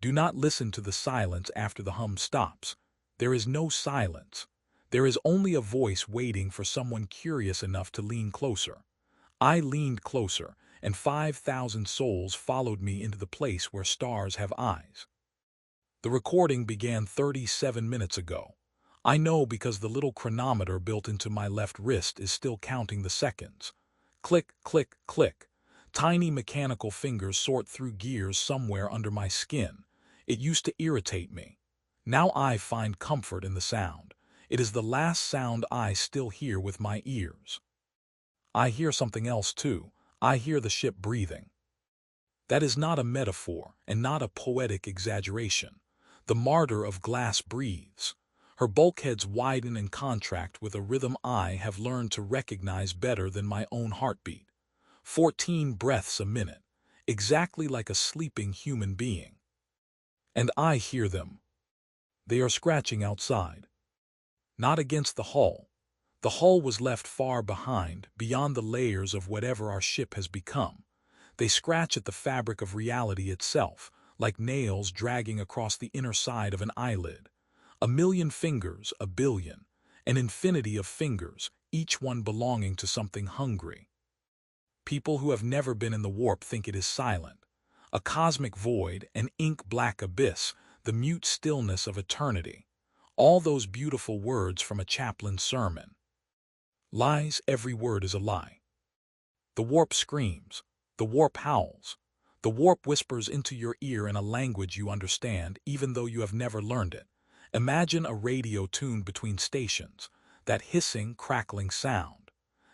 Do not listen to the silence after the hum stops. There is no silence. There is only a voice waiting for someone curious enough to lean closer. I leaned closer, and 5,000 souls followed me into the place where stars have eyes. The recording began 37 minutes ago. I know because the little chronometer built into my left wrist is still counting the seconds. Click, click, click. Tiny mechanical fingers sort through gears somewhere under my skin. It used to irritate me. Now I find comfort in the sound. It is the last sound I still hear with my ears. I hear something else too. I hear the ship breathing. That is not a metaphor and not a poetic exaggeration. The martyr of glass breathes. Her bulkheads widen and contract with a rhythm I have learned to recognize better than my own heartbeat. 14 breaths a minute, exactly like a sleeping human being. And I hear them. They are scratching outside. Not against the hull. The hull was left far behind, beyond the layers of whatever our ship has become. They scratch at the fabric of reality itself, like nails dragging across the inner side of an eyelid. A million fingers, a billion, an infinity of fingers, each one belonging to something hungry. People who have never been in the warp think it is silent. A cosmic void, an ink-black abyss, the mute stillness of eternity. All those beautiful words from a chaplain's sermon. Lies, every word is a lie. The warp screams. The warp howls. The warp whispers into your ear in a language you understand, even though you have never learned it. Imagine a radio tuned between stations, that hissing, crackling sound.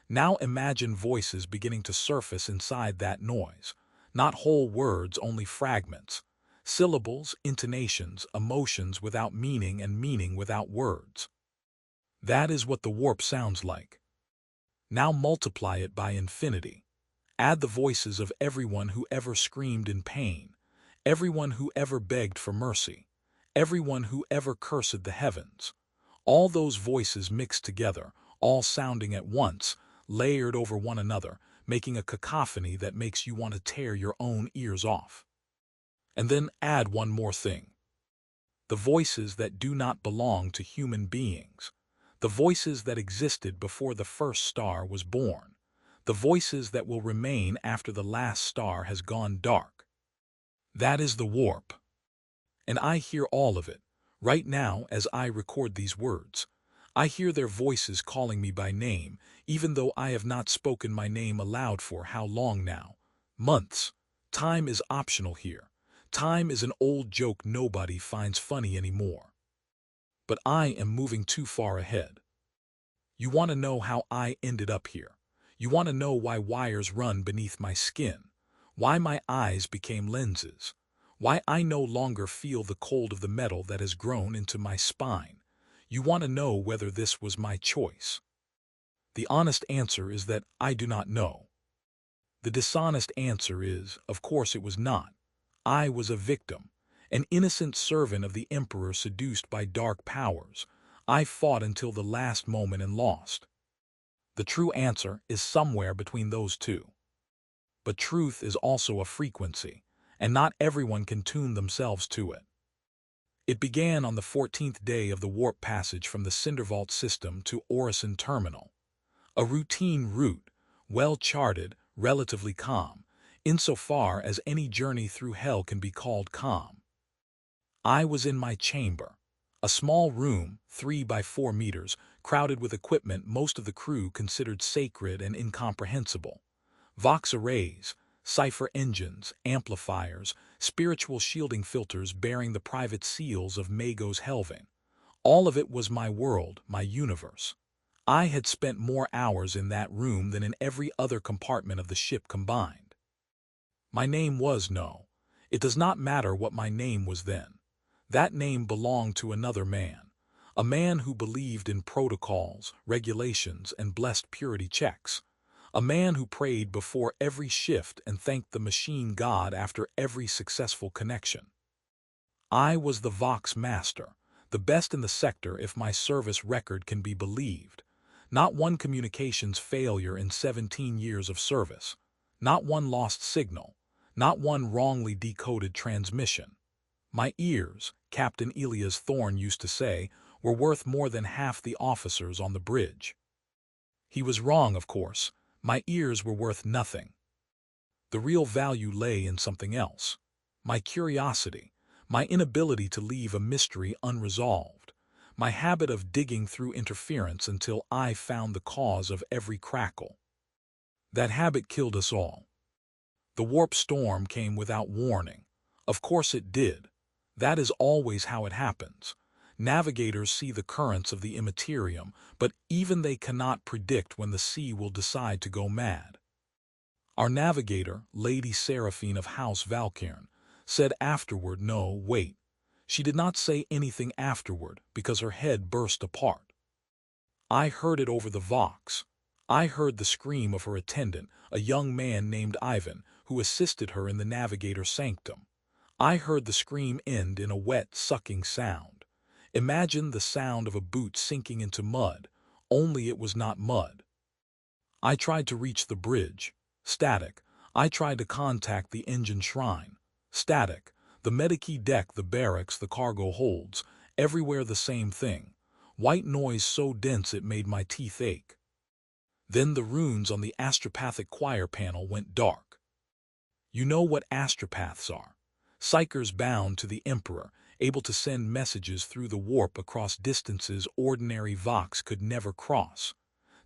Now imagine voices beginning to surface inside that noise. Not whole words, only fragments. Syllables, intonations, emotions without meaning and meaning without words. That is what the warp sounds like. Now multiply it by infinity. Add the voices of everyone who ever screamed in pain, everyone who ever begged for mercy, everyone who ever cursed the heavens. All those voices mixed together, all sounding at once, layered over one another, making a cacophony that makes you want to tear your own ears off. And then add one more thing. The voices that do not belong to human beings. The voices that existed before the first star was born. The voices that will remain after the last star has gone dark. That is the warp. And I hear all of it, right now as I record these words. I hear their voices calling me by name, even though I have not spoken my name aloud for how long now? Months. Time is optional here. Time is an old joke nobody finds funny anymore. But I am moving too far ahead. You want to know how I ended up here. You want to know why wires run beneath my skin, why my eyes became lenses, why I no longer feel the cold of the metal that has grown into my spine. You want to know whether this was my choice. The honest answer is that I do not know. The dishonest answer is, of course it was not. I was a victim, an innocent servant of the Emperor seduced by dark powers. I fought until the last moment and lost. The true answer is somewhere between those two. But truth is also a frequency, and not everyone can tune themselves to it. It began on the 14th day of the warp passage from the Cindervault system to Orison Terminal. A routine route, well-charted, relatively calm, insofar as any journey through hell can be called calm. I was in my chamber, a small room, 3 by 4 meters, crowded with equipment most of the crew considered sacred and incomprehensible. Vox arrays, cipher engines, amplifiers, spiritual shielding filters bearing the private seals of Magos Helving. All of it was my world, my universe. I had spent more hours in that room than in every other compartment of the ship combined. My name was No. It does not matter what my name was then. That name belonged to another man. A man who believed in protocols, regulations, and blessed purity checks. A man who prayed before every shift and thanked the machine god after every successful connection. I was the Vox Master, the best in the sector if my service record can be believed. Not one communications failure in 17 years of service. Not one lost signal. Not one wrongly decoded transmission. My ears, Captain Elias Thorne used to say, were worth more than half the officers on the bridge. He was wrong, of course. My ears were worth nothing. The real value lay in something else. My curiosity, my inability to leave a mystery unresolved, my habit of digging through interference until I found the cause of every crackle. That habit killed us all. The warp storm came without warning. Of course it did. That is always how it happens. Navigators see the currents of the immaterium, but even they cannot predict when the sea will decide to go mad. Our navigator, Lady Seraphine of House Valcairn, said afterward, no, wait. She did not say anything afterward because her head burst apart. I heard it over the Vox. I heard the scream of her attendant, a young man named Ivan, who assisted her in the navigator's sanctum. I heard the scream end in a wet, sucking sound. Imagine the sound of a boot sinking into mud, only it was not mud. I tried to reach the bridge. Static. I tried to contact the engine shrine. Static. The medici deck, the barracks, the cargo holds, everywhere the same thing. White noise so dense it made my teeth ache. Then the runes on the astropathic choir panel went dark. You know what astropaths are. Psychers bound to the Emperor, able to send messages through the warp across distances ordinary Vox could never cross.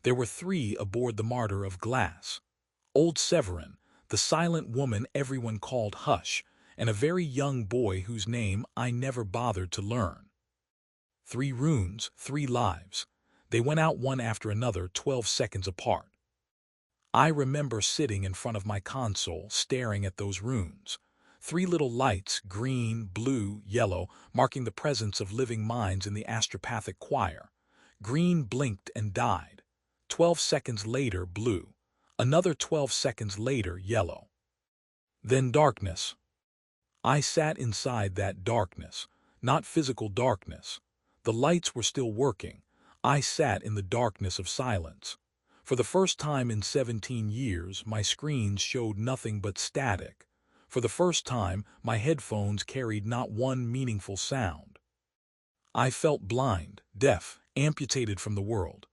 There were 3 aboard the Martyr of Glass. Old Severin, the silent woman everyone called Hush, and a very young boy whose name I never bothered to learn. 3 runes, 3 lives. They went out one after another, 12 seconds apart. I remember sitting in front of my console, staring at those runes. 3 little lights, green, blue, yellow, marking the presence of living minds in the astropathic choir. Green blinked and died. 12 seconds later, blue. Another 12 seconds later, yellow. Then darkness. I sat inside that darkness, not physical darkness. The lights were still working. I sat in the darkness of silence. For the first time in 17 years, my screens showed nothing but static. For the first time, my headphones carried not one meaningful sound. I felt blind, deaf, amputated from the world.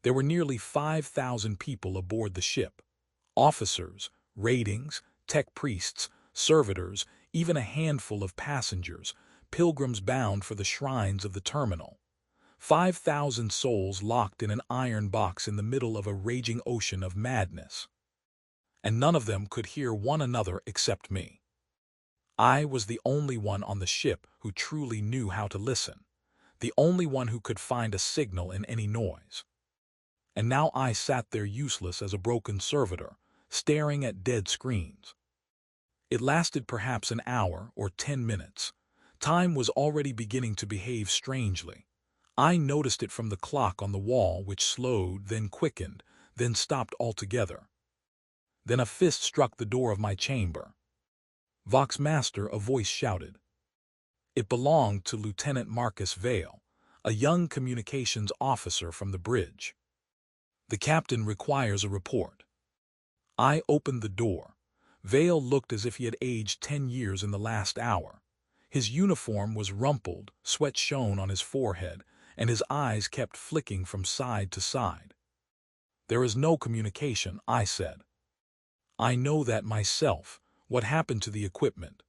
There were nearly 5,000 people aboard the ship. Officers, ratings, tech priests, servitors, even a handful of passengers, pilgrims bound for the shrines of the terminal. 5,000 souls locked in an iron box in the middle of a raging ocean of madness. And none of them could hear one another except me. I was the only one on the ship who truly knew how to listen, the only one who could find a signal in any noise. And now I sat there useless as a broken servitor, staring at dead screens. It lasted perhaps an hour or 10 minutes. Time was already beginning to behave strangely. I noticed it from the clock on the wall, which slowed, then quickened, then stopped altogether. Then a fist struck the door of my chamber. "Vox Master," a voice shouted. It belonged to Lieutenant Marcus Vale, a young communications officer from the bridge. "The captain requires a report." I opened the door. Vale looked as if he had aged 10 years in the last hour. His uniform was rumpled, sweat shone on his forehead, and his eyes kept flicking from side to side. "There is no communication," I said. "I know that myself. What happened to the equipment?"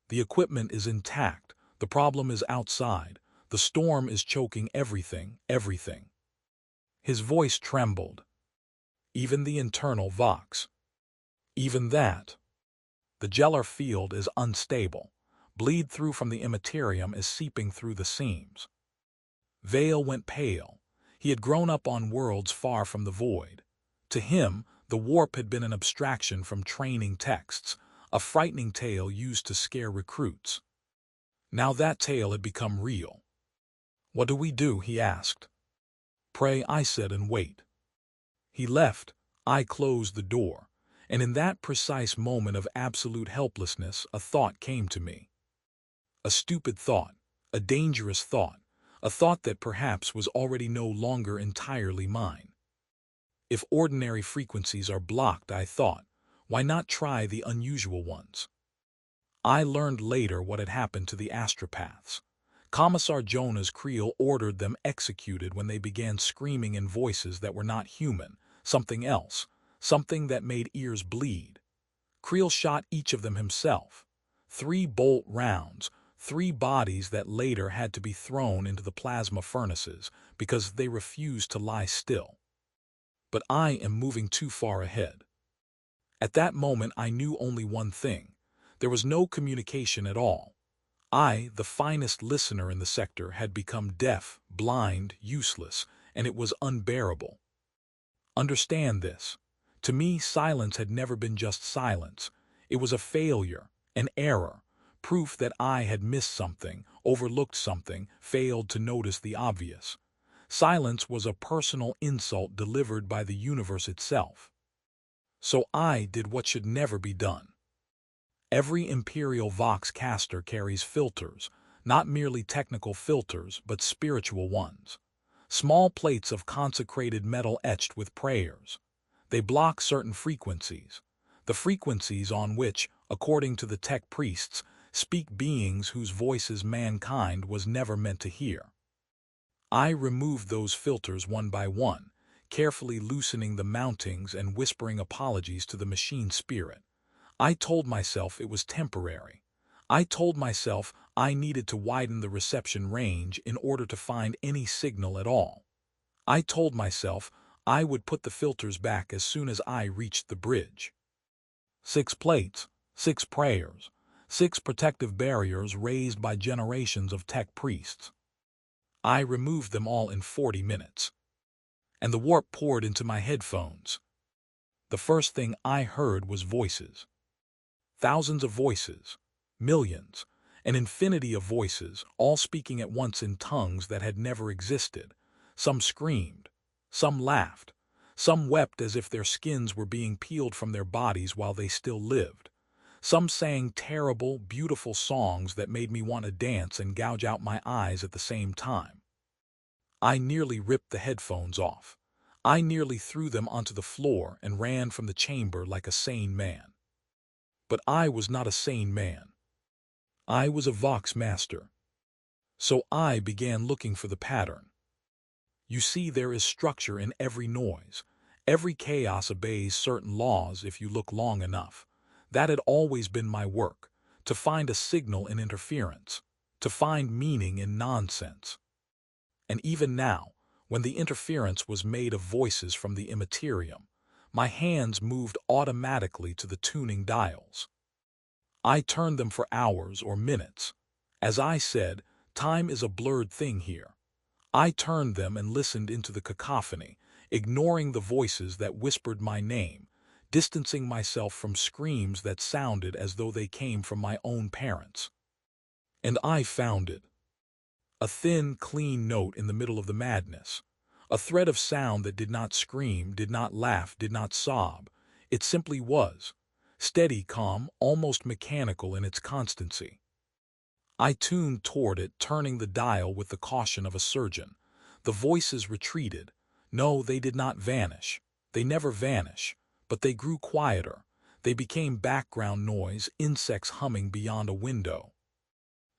"The equipment is intact. The problem is outside. The storm is choking everything, everything." His voice trembled. "Even the internal Vox." "Even that." "The gellar field is unstable. Bleed through from the immaterium is seeping through the seams." Vale went pale. He had grown up on worlds far from the void. To him, the warp had been an abstraction from training texts, a frightening tale used to scare recruits. Now that tale had become real. "What do we do?" he asked. "Pray," I said, "and wait." He left. I closed the door, and in that precise moment of absolute helplessness, a thought came to me. A stupid thought, a dangerous thought, a thought that perhaps was already no longer entirely mine. If ordinary frequencies are blocked, I thought, why not try the unusual ones? I learned later what had happened to the astropaths. Commissar Jonas Creel ordered them executed when they began screaming in voices that were not human, something else, something that made ears bleed. Creel shot each of them himself. 3 bolt rounds, 3 bodies that later had to be thrown into the plasma furnaces because they refused to lie still. But I am moving too far ahead. At that moment I knew only one thing. There was no communication at all. I, the finest listener in the sector, had become deaf, blind, useless, and it was unbearable. Understand this. To me, silence had never been just silence. It was a failure, an error, proof that I had missed something, overlooked something, failed to notice the obvious. Silence was a personal insult delivered by the universe itself. So I did what should never be done. Every Imperial Vox caster carries filters, not merely technical filters, but spiritual ones. Small plates of consecrated metal etched with prayers. They block certain frequencies, the frequencies on which, according to the tech priests, speak beings whose voices mankind was never meant to hear. I removed those filters one by one, carefully loosening the mountings and whispering apologies to the machine spirit. I told myself it was temporary. I told myself I needed to widen the reception range in order to find any signal at all. I told myself I would put the filters back as soon as I reached the bridge. 6 plates, 6 prayers, 6 protective barriers raised by generations of tech priests. I removed them all in 40 minutes. And the warp poured into my headphones. The first thing I heard was voices. Thousands of voices, millions, an infinity of voices, all speaking at once in tongues that had never existed. Some screamed, some laughed, some wept as if their skins were being peeled from their bodies while they still lived. Some sang terrible, beautiful songs that made me want to dance and gouge out my eyes at the same time. I nearly ripped the headphones off. I nearly threw them onto the floor and ran from the chamber like a sane man. But I was not a sane man. I was a Vox Master. So I began looking for the pattern. You see, there is structure in every noise. Every chaos obeys certain laws if you look long enough. That had always been my work, to find a signal in interference, to find meaning in nonsense. And even now, when the interference was made of voices from the immaterium, my hands moved automatically to the tuning dials. I turned them for hours or minutes. As I said, time is a blurred thing here. I turned them and listened into the cacophony, ignoring the voices that whispered my name, distancing myself from screams that sounded as though they came from my own parents. And I found it. A thin, clean note in the middle of the madness. A thread of sound that did not scream, did not laugh, did not sob. It simply was. Steady, calm, almost mechanical in its constancy. I tuned toward it, turning the dial with the caution of a surgeon. The voices retreated. No, they did not vanish. They never vanish. But they grew quieter. They became background noise, insects humming beyond a window.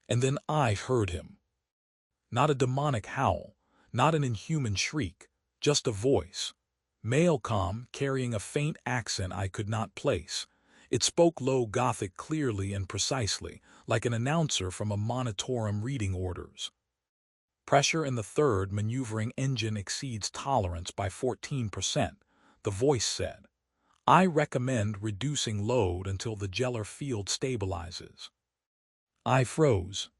And then I heard him. Not a demonic howl, not an inhuman shriek, just a voice. Male, calm, carrying a faint accent I could not place. It spoke low Gothic clearly and precisely, like an announcer from a monitorium reading orders. Pressure in the third maneuvering engine exceeds tolerance by 14%, the voice said. I recommend reducing load until the Geller field stabilizes. I froze.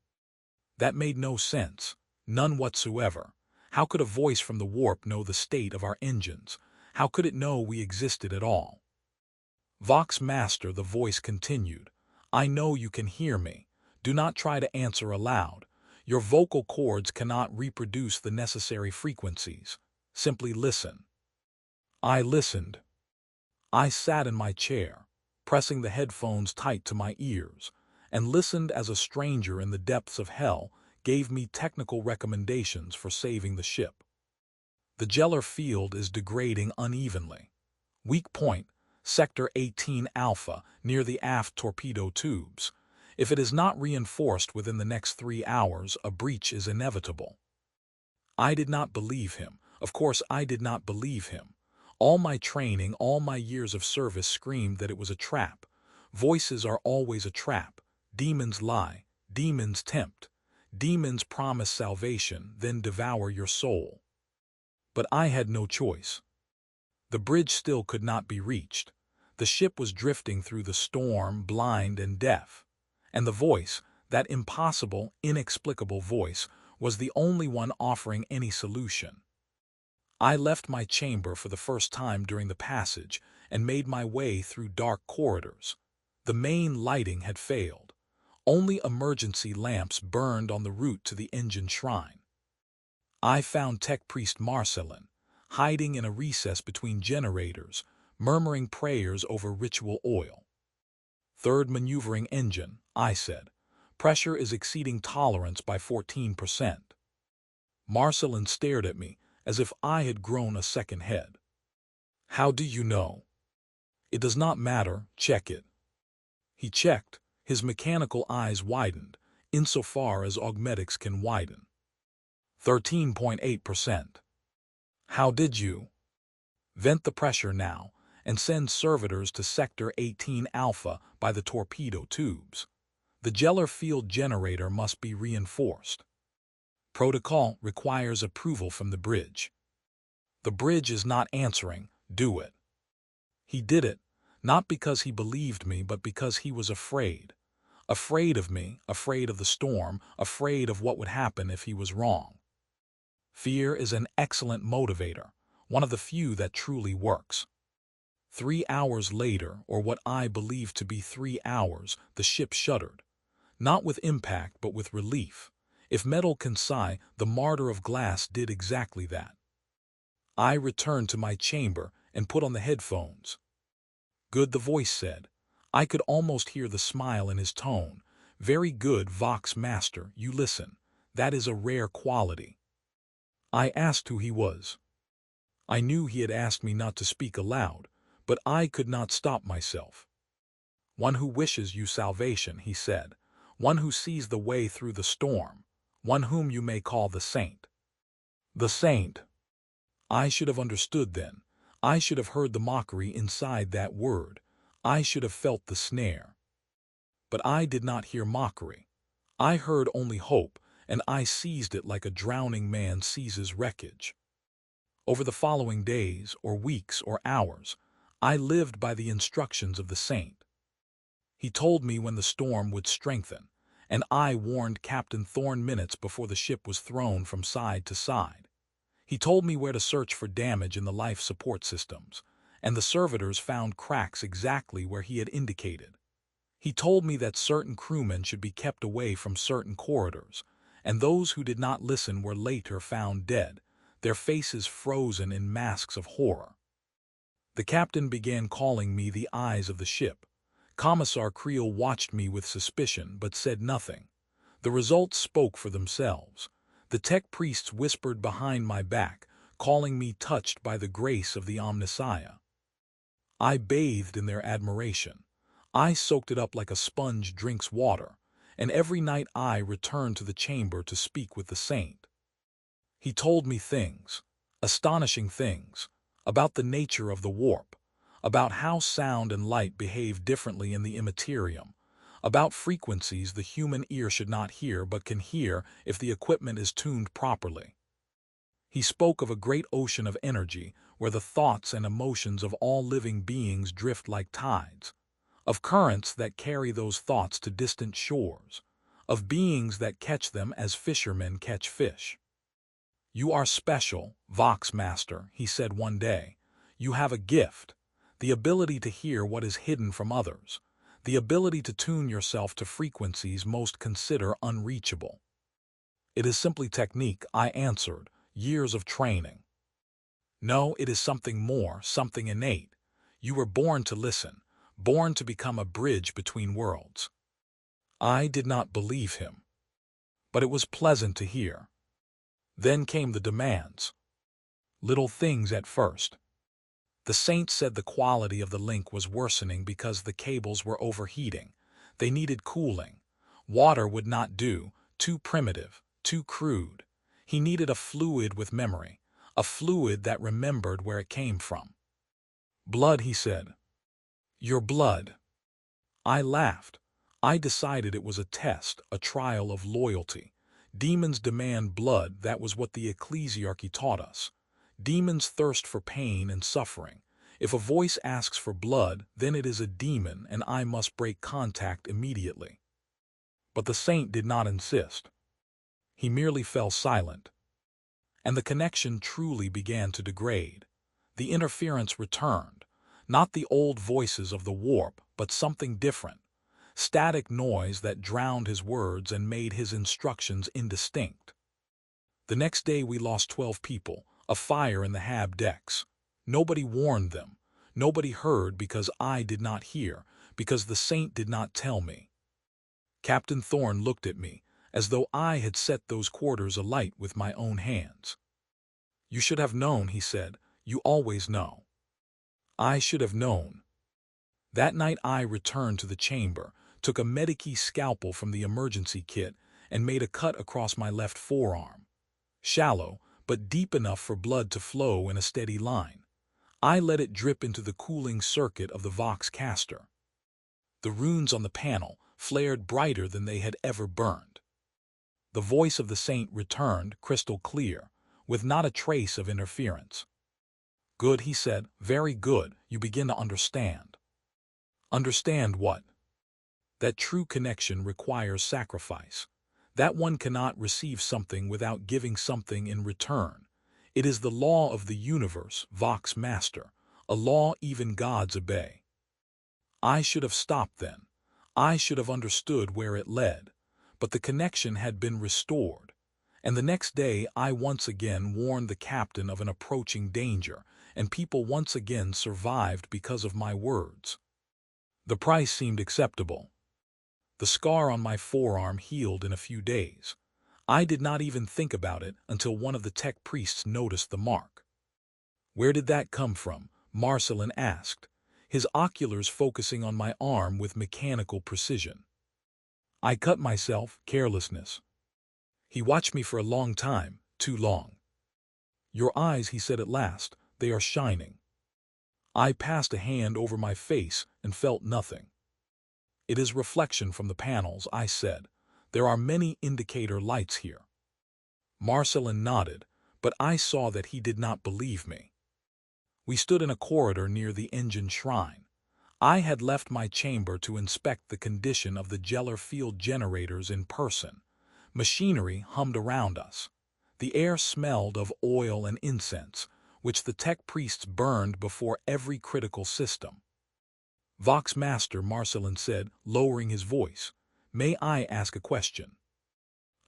That made no sense, none whatsoever. How could a voice from the warp know the state of our engines? How could it know we existed at all? Vox Master, the voice continued. I know you can hear me. Do not try to answer aloud. Your vocal cords cannot reproduce the necessary frequencies. Simply listen. I listened. I sat in my chair, pressing the headphones tight to my ears, and listened as a stranger in the depths of hell gave me technical recommendations for saving the ship. The Geller field is degrading unevenly. Weak point, Sector 18 Alpha, near the aft torpedo tubes. If it is not reinforced within the next 3 hours, a breach is inevitable. I did not believe him. Of course, I did not believe him. All my training, all my years of service screamed that it was a trap. Voices are always a trap. Demons lie. Demons tempt. Demons promise salvation, then devour your soul. But I had no choice. The bridge still could not be reached. The ship was drifting through the storm, blind and deaf. And the voice, that impossible, inexplicable voice, was the only one offering any solution. I left my chamber for the first time during the passage and made my way through dark corridors. The main lighting had failed. Only emergency lamps burned on the route to the engine shrine. I found Tech Priest Marcelin, hiding in a recess between generators, murmuring prayers over ritual oil. "Third maneuvering engine," I said. "Pressure is exceeding tolerance by 14%. Marcelin stared at me as if I had grown a second head. "How do you know?" "It does not matter, check it." He checked. His mechanical eyes widened, insofar as augmetics can widen. 13.8%. "How did you?" "Vent the pressure now, and send servitors to Sector 18 Alpha by the torpedo tubes. The Geller field generator must be reinforced. Protocol requires approval from the bridge. The bridge is not answering, do it." He did it, not because he believed me, but because he was afraid. Afraid of me, afraid of the storm, afraid of what would happen if he was wrong. Fear is an excellent motivator, one of the few that truly works. 3 hours later, or what I believed to be 3 hours, the ship shuddered. Not with impact, but with relief. If metal can sigh, the martyr of glass did exactly that. I returned to my chamber and put on the headphones. "Good," the voice said. I could almost hear the smile in his tone. "Very good, Vox Master, you listen. That is a rare quality." I asked who he was. I knew he had asked me not to speak aloud, but I could not stop myself. "One who wishes you salvation," he said. "One who sees the way through the storm. One whom you may call the Saint." The Saint. I should have understood then. I should have heard the mockery inside that word. I should have felt the snare. But I did not hear mockery. I heard only hope, and I seized it like a drowning man seizes wreckage. Over the following days, or weeks, or hours, I lived by the instructions of the Saint. He told me when the storm would strengthen, and I warned Captain Thorne minutes before the ship was thrown from side to side. He told me where to search for damage in the life support systems, and the servitors found cracks exactly where he had indicated. He told me that certain crewmen should be kept away from certain corridors, and those who did not listen were later found dead, their faces frozen in masks of horror. The captain began calling me the eyes of the ship. Commissar Creel watched me with suspicion but said nothing. The results spoke for themselves. The tech priests whispered behind my back, calling me touched by the grace of the Omnissiah. I bathed in their admiration. I soaked it up like a sponge drinks water, and every night I returned to the chamber to speak with the Saint. He told me things, astonishing things, about the nature of the warp, about how sound and light behave differently in the immaterium, about frequencies the human ear should not hear but can hear if the equipment is tuned properly. He spoke of a great ocean of energy where the thoughts and emotions of all living beings drift like tides, of currents that carry those thoughts to distant shores, of beings that catch them as fishermen catch fish. "You are special, Vox Master," he said one day. "You have a gift, the ability to hear what is hidden from others, the ability to tune yourself to frequencies most consider unreachable." "It is simply technique," I answered, "years of training." "No, it is something more, something innate. You were born to listen, born to become a bridge between worlds." I did not believe him, but it was pleasant to hear. Then came the demands. Little things at first. The Saint said the quality of the link was worsening because the cables were overheating. They needed cooling. Water would not do, too primitive, too crude. He needed a fluid with memory, a fluid that remembered where it came from. Blood, he said. Your blood. I laughed. I decided it was a test, a trial of loyalty. Demons demand blood, that was what the ecclesiarchy taught us. Demons thirst for pain and suffering. If a voice asks for blood, then it is a demon, and I must break contact immediately. But the saint did not insist. He merely fell silent. And the connection truly began to degrade. The interference returned. Not the old voices of the warp, but something different. Static noise that drowned his words and made his instructions indistinct. The next day we lost 12 people, a fire in the hab decks. Nobody warned them. Nobody heard because I did not hear, because the saint did not tell me. Captain Thorne looked at me, as though I had set those quarters alight with my own hands. You should have known, he said. You always know. I should have known. That night I returned to the chamber, took a Medikey scalpel from the emergency kit, and made a cut across my left forearm. Shallow, but deep enough for blood to flow in a steady line. I let it drip into the cooling circuit of the Vox caster. The runes on the panel flared brighter than they had ever burned. The voice of the saint returned, crystal clear, with not a trace of interference. Good, he said, very good, you begin to understand. Understand what? That true connection requires sacrifice. That one cannot receive something without giving something in return. It is the law of the universe, Vox Master, a law even gods obey. I should have stopped then. I should have understood where it led. But the connection had been restored. And the next day I once again warned the captain of an approaching danger, and people once again survived because of my words. The price seemed acceptable. The scar on my forearm healed in a few days. I did not even think about it until one of the tech priests noticed the mark. Where did that come from? Marcelin asked, his oculars focusing on my arm with mechanical precision. I cut myself, carelessness. He watched me for a long time, too long. Your eyes, he said at last, they are shining. I passed a hand over my face and felt nothing. It is reflection from the panels, I said. There are many indicator lights here. Marcelin nodded, but I saw that he did not believe me. We stood in a corridor near the engine shrine. I had left my chamber to inspect the condition of the Geller field generators in person. Machinery hummed around us. The air smelled of oil and incense, which the tech priests burned before every critical system. Vox Master, Marcelin said, lowering his voice. May I ask a question?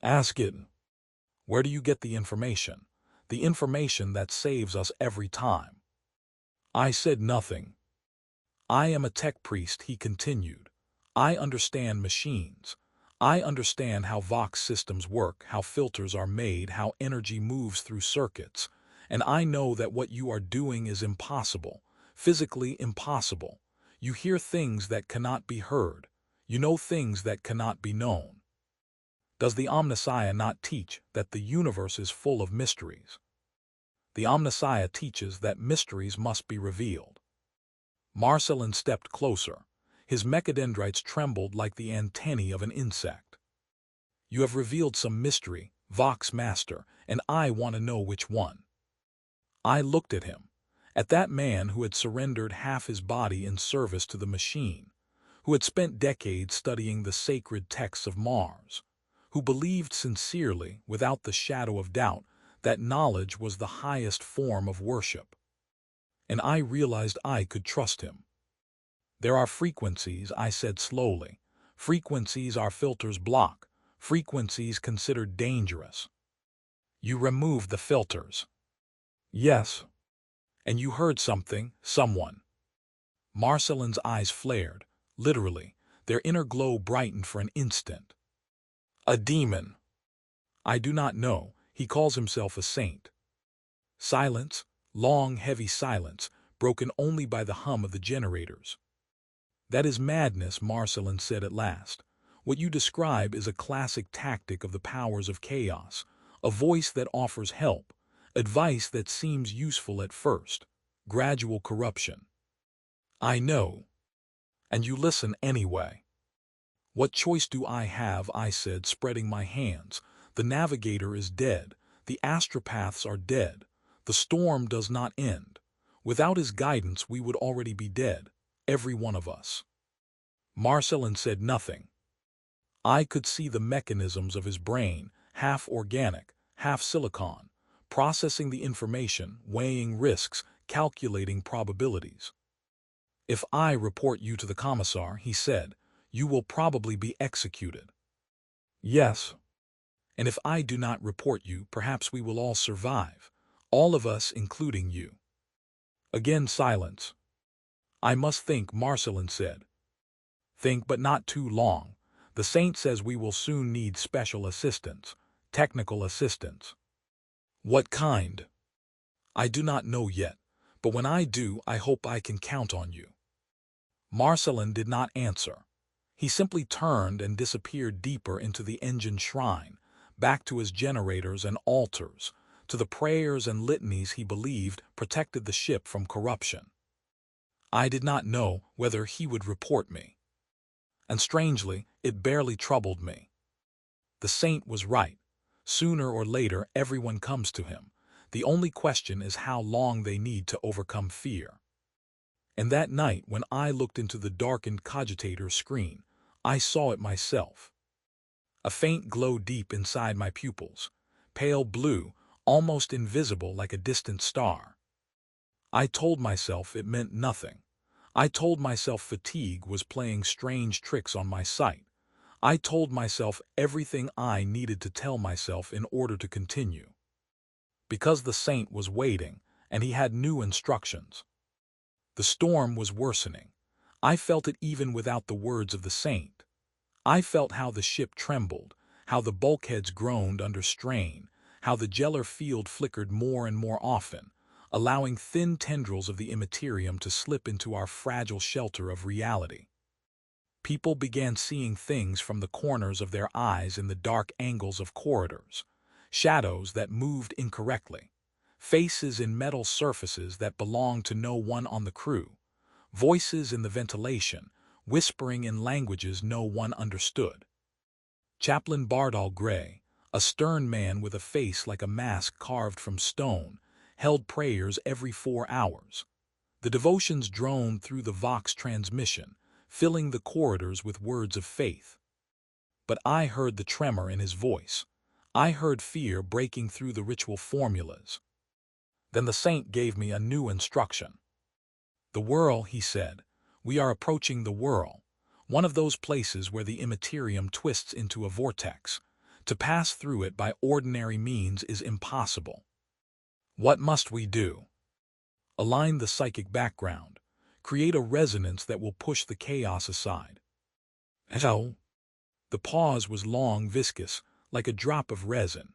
Ask it. Where do you get the information? The information that saves us every time. I said nothing. I am a tech priest, he continued. I understand machines. I understand how Vox systems work, how filters are made, how energy moves through circuits. And I know that what you are doing is impossible, physically impossible. You hear things that cannot be heard. You know things that cannot be known. Does the Omnissiah not teach that the universe is full of mysteries? The Omnissiah teaches that mysteries must be revealed. Marcelin stepped closer. His mechadendrites trembled like the antennae of an insect. You have revealed some mystery, Vox Master, and I want to know which one. I looked at him, at that man who had surrendered half his body in service to the machine, who had spent decades studying the sacred texts of Mars, who believed sincerely, without the shadow of doubt, that knowledge was the highest form of worship. And I realized I could trust him. There are frequencies, I said slowly. Frequencies our filters block, frequencies considered dangerous. You removed the filters. Yes. And you heard something, someone. Marcelin's eyes flared, literally. Their inner glow brightened for an instant. A demon. I do not know. He calls himself a saint. Silence, long, heavy silence, broken only by the hum of the generators. That is madness, Marcelin said at last. What you describe is a classic tactic of the powers of chaos, a voice that offers help, advice that seems useful at first, gradual corruption. I know. And you listen anyway. What choice do I have? I said, spreading my hands. The navigator is dead. The astropaths are dead. The storm does not end. Without his guidance, we would already be dead, every one of us. Marcelin said nothing. I could see the mechanisms of his brain, half organic, half silicon, processing the information, weighing risks, calculating probabilities. If I report you to the commissar, he said, you will probably be executed. Yes. And if I do not report you, perhaps we will all survive, all of us including you. Again silence. I must think, Marcelin said. Think, but not too long. The Saint says we will soon need special assistance, technical assistance. What kind? I do not know yet, but when I do, I hope I can count on you. Marcelin did not answer. He simply turned and disappeared deeper into the engine shrine, back to his generators and altars, to the prayers and litanies he believed protected the ship from corruption. I did not know whether he would report me. And strangely, it barely troubled me. The Saint was right. Sooner or later, everyone comes to him. The only question is how long they need to overcome fear. And that night, when I looked into the darkened cogitator screen, I saw it myself. A faint glow deep inside my pupils, pale blue, almost invisible like a distant star. I told myself it meant nothing. I told myself fatigue was playing strange tricks on my sight. I told myself everything I needed to tell myself in order to continue. Because the Saint was waiting, and he had new instructions. The storm was worsening. I felt it even without the words of the Saint. I felt how the ship trembled, how the bulkheads groaned under strain, how the gellar field flickered more and more often, allowing thin tendrils of the immaterium to slip into our fragile shelter of reality. People began seeing things from the corners of their eyes in the dark angles of corridors, shadows that moved incorrectly, faces in metal surfaces that belonged to no one on the crew, voices in the ventilation, whispering in languages no one understood. Chaplain Bardal Gray, a stern man with a face like a mask carved from stone, held prayers every 4 hours. The devotions droned through the Vox transmission, filling the corridors with words of faith. But I heard the tremor in his voice. I heard fear breaking through the ritual formulas. Then the Saint gave me a new instruction. The whirl, he said. We are approaching the whirl, one of those places where the immaterium twists into a vortex. To pass through it by ordinary means is impossible. What must we do? Align the psychic background. Create a resonance that will push the chaos aside. So, the pause was long, viscous, like a drop of resin.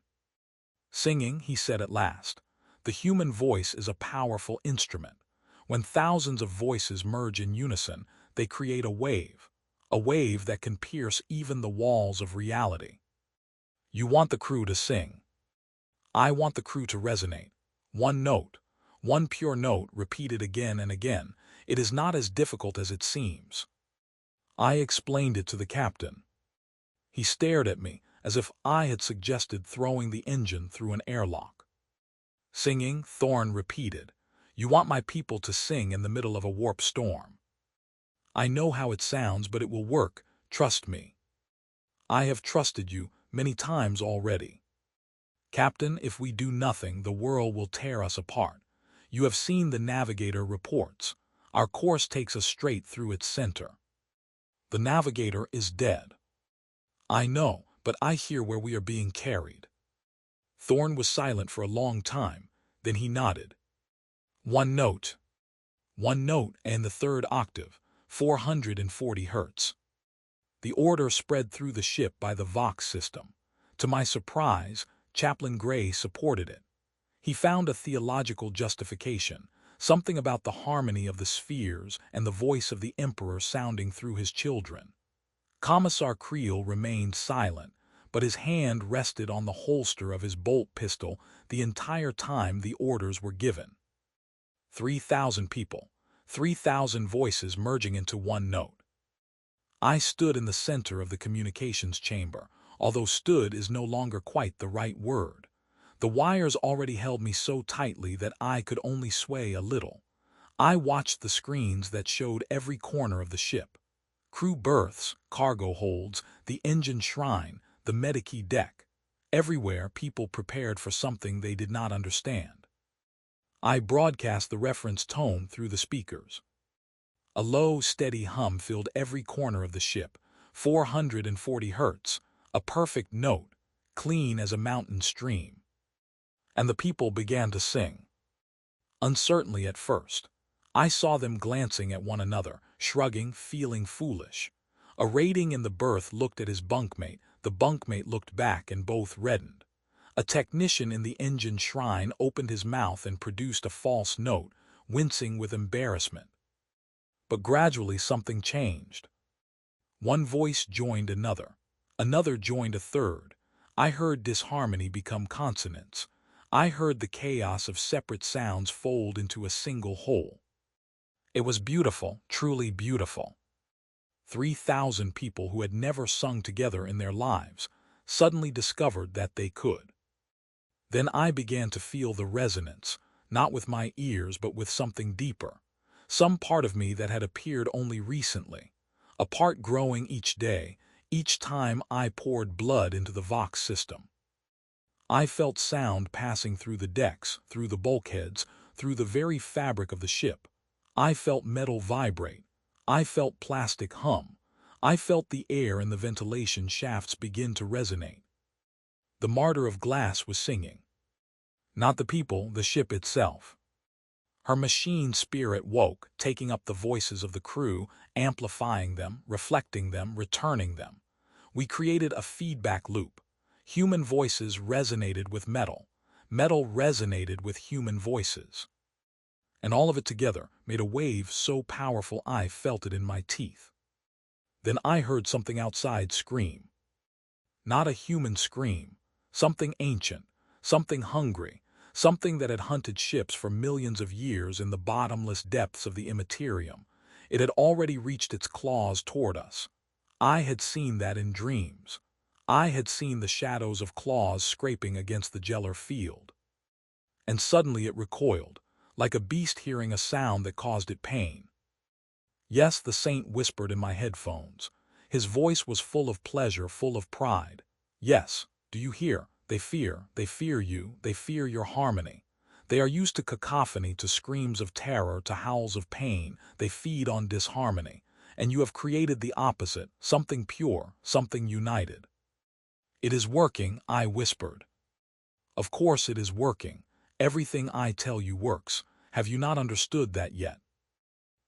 Singing, he said at last. The human voice is a powerful instrument. When thousands of voices merge in unison, they create a wave that can pierce even the walls of reality. You want the crew to sing. I want the crew to resonate. One note, one pure note repeated again and again. It is not as difficult as it seems. I explained it to the captain. He stared at me as if I had suggested throwing the engine through an airlock. Singing, Thorn repeated. You want my people to sing in the middle of a warp storm. I know how it sounds, but it will work, trust me. I have trusted you many times already. Captain, if we do nothing, the whirl will tear us apart. You have seen the navigator reports. Our course takes us straight through its center. The navigator is dead. I know, but I hear where we are being carried. Thorn was silent for a long time, then he nodded. One note and the third octave, 440 hertz. The order spread through the ship by the Vox system. To my surprise, Chaplain Gray supported it. He found a theological justification, something about the harmony of the spheres and the voice of the Emperor sounding through his children. Commissar Creel remained silent, but his hand rested on the holster of his bolt pistol the entire time the orders were given. 3,000 people, 3,000 voices merging into one note. I stood in the center of the communications chamber, although stood is no longer quite the right word. The wires already held me so tightly that I could only sway a little. I watched the screens that showed every corner of the ship. Crew berths, cargo holds, the engine shrine, the medici deck. Everywhere people prepared for something they did not understand. I broadcast the reference tone through the speakers. A low, steady hum filled every corner of the ship, 440 hertz, a perfect note, clean as a mountain stream. And the people began to sing. Uncertainly at first. I saw them glancing at one another, shrugging, feeling foolish. A rating in the berth looked at his bunkmate, the bunkmate looked back and both reddened. A technician in the engine shrine opened his mouth and produced a false note, wincing with embarrassment. But gradually something changed. One voice joined another. Another joined a third. I heard disharmony become consonants. I heard the chaos of separate sounds fold into a single whole. It was beautiful, truly beautiful. 3,000 people who had never sung together in their lives suddenly discovered that they could. Then I began to feel the resonance, not with my ears but with something deeper. Some part of me that had appeared only recently, a part growing each day, each time I poured blood into the Vox system. I felt sound passing through the decks, through the bulkheads, through the very fabric of the ship. I felt metal vibrate. I felt plastic hum. I felt the air in the ventilation shafts begin to resonate. The martyr of glass was singing. Not the people, the ship itself. Her machine spirit woke, taking up the voices of the crew, amplifying them, reflecting them, returning them. We created a feedback loop. Human voices resonated with metal. Metal resonated with human voices. And all of it together made a wave so powerful I felt it in my teeth. Then I heard something outside scream. Not a human scream. Something ancient, something hungry, something that had hunted ships for millions of years in the bottomless depths of the immaterium. It had already reached its claws toward us. I had seen that in dreams. I had seen the shadows of claws scraping against the Gellar field. And suddenly it recoiled, like a beast hearing a sound that caused it pain. Yes, the saint whispered in my headphones. His voice was full of pleasure, full of pride. Yes, do you hear? They fear you, they fear your harmony. They are used to cacophony, to screams of terror, to howls of pain. They feed on disharmony. And you have created the opposite, something pure, something united. It is working, I whispered. Of course it is working. Everything I tell you works. Have you not understood that yet?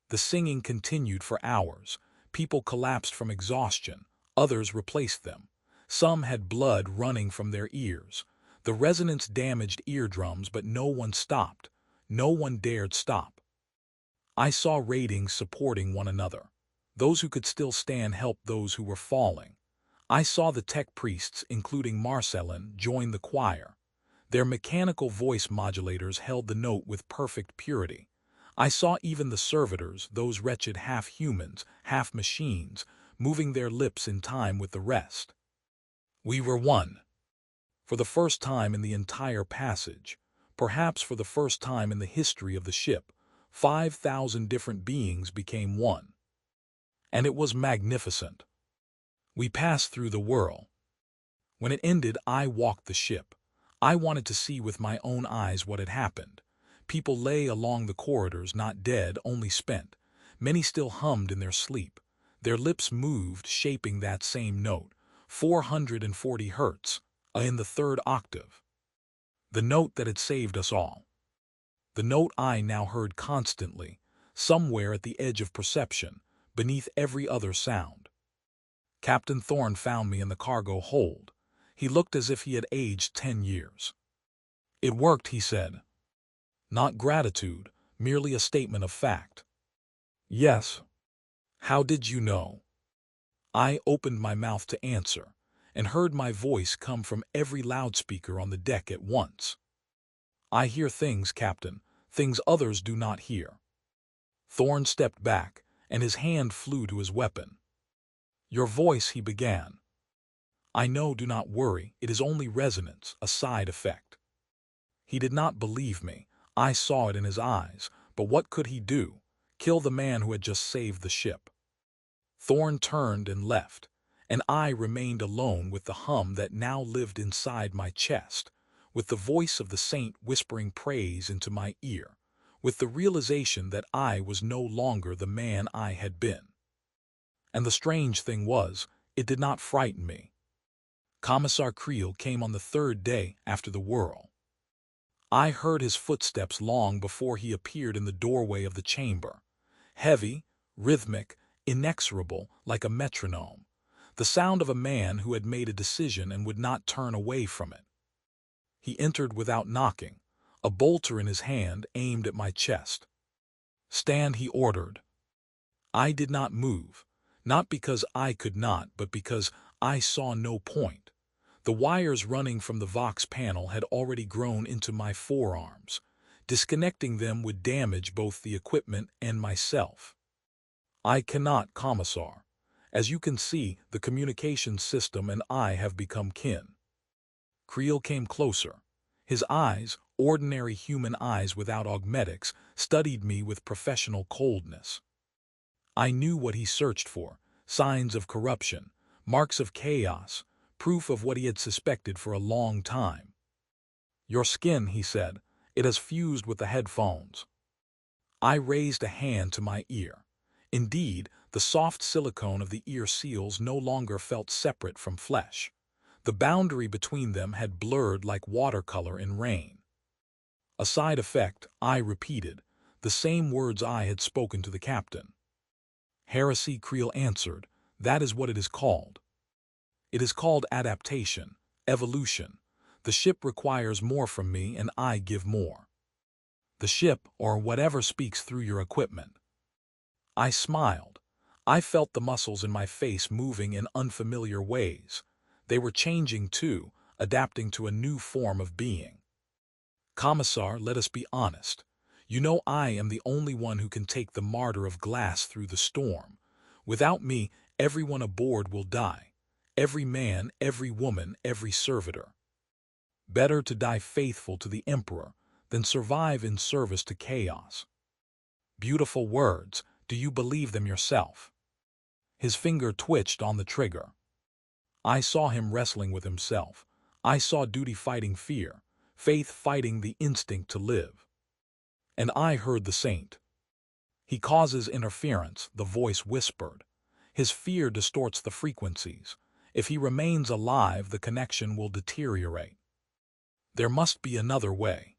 The singing continued for hours. People collapsed from exhaustion. Others replaced them. Some had blood running from their ears. The resonance damaged eardrums, but no one stopped. No one dared stop. I saw ratings supporting one another. Those who could still stand helped those who were falling. I saw the tech priests, including Marcellin, join the choir. Their mechanical voice modulators held the note with perfect purity. I saw even the servitors, those wretched half-humans, half-machines, moving their lips in time with the rest. We were one. For the first time in the entire passage, perhaps for the first time in the history of the ship, 5,000 different beings became one. And it was magnificent. We passed through the whirl. When it ended, I walked the ship. I wanted to see with my own eyes what had happened. People lay along the corridors, not dead, only spent. Many still hummed in their sleep. Their lips moved, shaping that same note, 440 hertz, in the third octave. The note that had saved us all. The note I now heard constantly, somewhere at the edge of perception, beneath every other sound. Captain Thorne found me in the cargo hold. He looked as if he had aged 10 years. It worked, he said. Not gratitude, merely a statement of fact. Yes. How did you know? I opened my mouth to answer, and heard my voice come from every loudspeaker on the deck at once. I hear things, Captain, things others do not hear. Thorn stepped back, and his hand flew to his weapon. Your voice, he began. I know, do not worry, it is only resonance, a side effect. He did not believe me. I saw it in his eyes, but what could he do? Kill the man who had just saved the ship. Thorn turned and left, and I remained alone with the hum that now lived inside my chest, with the voice of the saint whispering praise into my ear, with the realization that I was no longer the man I had been. And the strange thing was, it did not frighten me. Commissar Creel came on the third day after the whirl. I heard his footsteps long before he appeared in the doorway of the chamber, heavy, rhythmic, inexorable, like a metronome, the sound of a man who had made a decision and would not turn away from it. He entered without knocking, a bolter in his hand aimed at my chest. Stand, he ordered. I did not move, not because I could not, but because I saw no point. The wires running from the Vox panel had already grown into my forearms. Disconnecting them would damage both the equipment and myself. I cannot, Commissar. As you can see, the communication system and I have become kin. Creel came closer. His eyes, ordinary human eyes without augmetics, studied me with professional coldness. I knew what he searched for: signs of corruption, marks of chaos, proof of what he had suspected for a long time. Your skin, he said, it has fused with the headphones. I raised a hand to my ear. Indeed, the soft silicone of the ear seals no longer felt separate from flesh. The boundary between them had blurred like watercolor in rain. A side effect, I repeated, the same words I had spoken to the captain. Heresy, Creel answered, that is what it is called. It is called adaptation, evolution. The ship requires more from me and I give more. The ship, or whatever, speaks through your equipment. I smiled. I felt the muscles in my face moving in unfamiliar ways. They were changing too, adapting to a new form of being. Commissar, let us be honest. You know I am the only one who can take the martyr of glass through the storm. Without me, everyone aboard will die. Every man, every woman, every servitor. Better to die faithful to the Emperor than survive in service to chaos. Beautiful words, do you believe them yourself? His finger twitched on the trigger. I saw him wrestling with himself. I saw duty fighting fear, faith fighting the instinct to live. And I heard the saint. He causes interference, the voice whispered. His fear distorts the frequencies. If he remains alive, the connection will deteriorate. There must be another way.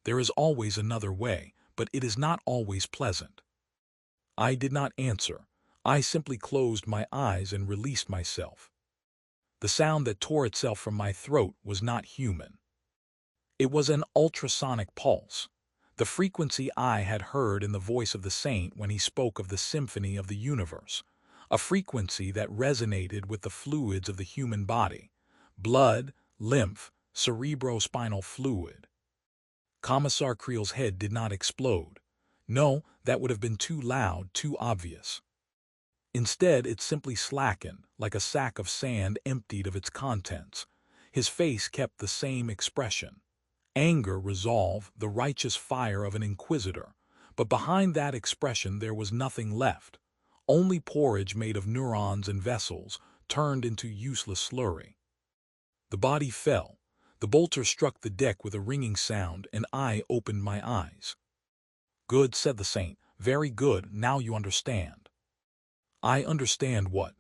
There is always another way, but it is not always pleasant. I did not answer. I simply closed my eyes and released myself. The sound that tore itself from my throat was not human. It was an ultrasonic pulse, the frequency I had heard in the voice of the saint when he spoke of the symphony of the universe, a frequency that resonated with the fluids of the human body: blood, lymph, cerebrospinal fluid. Commissar Creel's head did not explode. No, that would have been too loud, too obvious. Instead, it simply slackened, like a sack of sand emptied of its contents. His face kept the same expression: anger, resolve, the righteous fire of an inquisitor. But behind that expression there was nothing left. Only porridge made of neurons and vessels, turned into useless slurry. The body fell. The bolter struck the deck with a ringing sound, and I opened my eyes. Good, said the saint. Very good, now you understand. I understand what?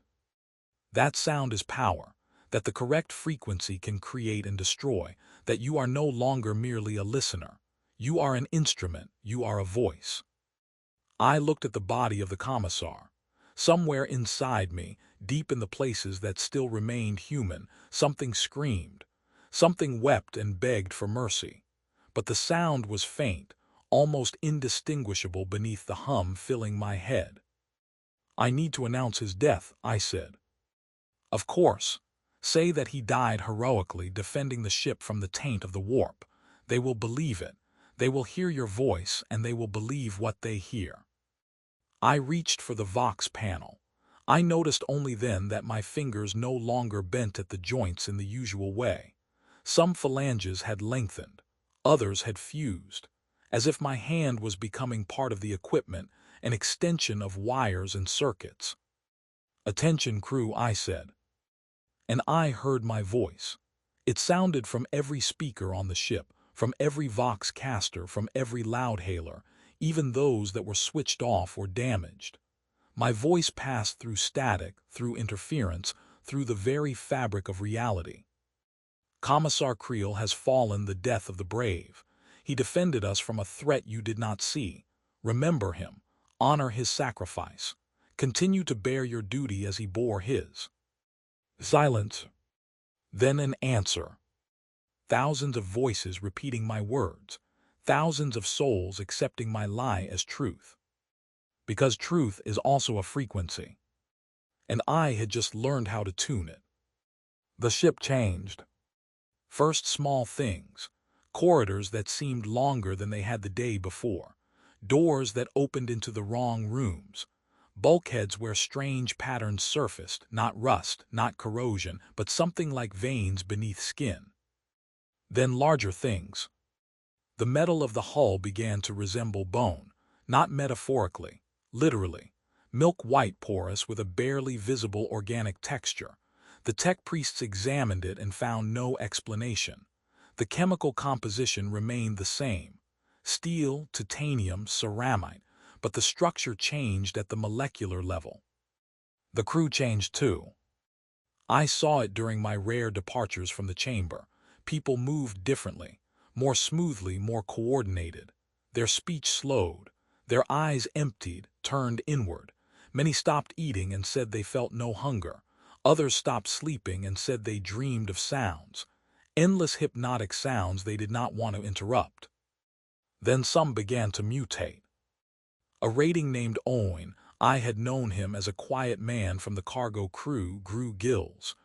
That sound is power, that the correct frequency can create and destroy, that you are no longer merely a listener. You are an instrument, you are a voice. I looked at the body of the commissar. Somewhere inside me, deep in the places that still remained human, something screamed. Something wept and begged for mercy. But the sound was faint, almost indistinguishable beneath the hum filling my head. I need to announce his death, I said. Of course. Say that he died heroically defending the ship from the taint of the warp. They will believe it. They will hear your voice, and they will believe what they hear. I reached for the Vox panel. I noticed only then that my fingers no longer bent at the joints in the usual way. Some phalanges had lengthened. Others had fused, as if my hand was becoming part of the equipment, an extension of wires and circuits. "Attention, crew," I said. And I heard my voice. It sounded from every speaker on the ship, from every Vox caster, from every loudhailer, even those that were switched off or damaged. My voice passed through static, through interference, through the very fabric of reality. "Commissar Creel has fallen the death of the brave. He defended us from a threat you did not see. Remember him. Honor his sacrifice. Continue to bear your duty as he bore his." Silence. Then an answer. Thousands of voices repeating my words. Thousands of souls accepting my lie as truth. Because truth is also a frequency. And I had just learned how to tune it. The ship changed. First small things. Corridors that seemed longer than they had the day before. Doors that opened into the wrong rooms. Bulkheads where strange patterns surfaced, not rust, not corrosion, but something like veins beneath skin. Then larger things. The metal of the hull began to resemble bone, not metaphorically, literally. Milk-white porous with a barely visible organic texture. The tech priests examined it and found no explanation. The chemical composition remained the same. Steel, titanium, ceramite. But the structure changed at the molecular level. The crew changed too. I saw it during my rare departures from the chamber. People moved differently, more smoothly, more coordinated. Their speech slowed. Their eyes emptied, turned inward. Many stopped eating and said they felt no hunger. Others stopped sleeping and said they dreamed of sounds. Endless hypnotic sounds they did not want to interrupt. Then some began to mutate. A rating named Owen, I had known him as a quiet man from the cargo crew, grew gills.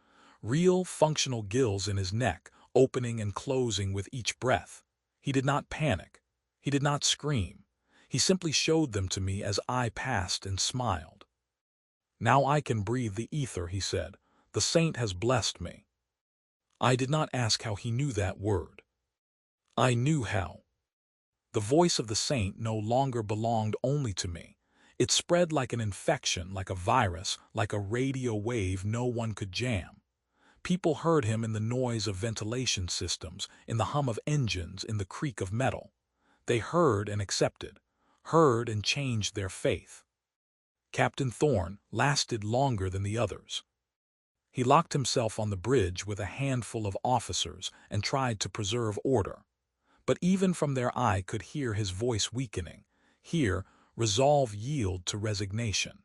Real, functional gills in his neck, opening and closing with each breath. He did not panic. He did not scream. He simply showed them to me as I passed and smiled. "Now I can breathe the ether," he said. "The saint has blessed me." I did not ask how he knew that word. I knew how. The voice of the saint no longer belonged only to me. It spread like an infection, like a virus, like a radio wave no one could jam. People heard him in the noise of ventilation systems, in the hum of engines, in the creak of metal. They heard and accepted, heard and changed their faith. Captain Thorne lasted longer than the others. He locked himself on the bridge with a handful of officers and tried to preserve order. But even from there I could hear his voice weakening. Here, resolve yield to resignation.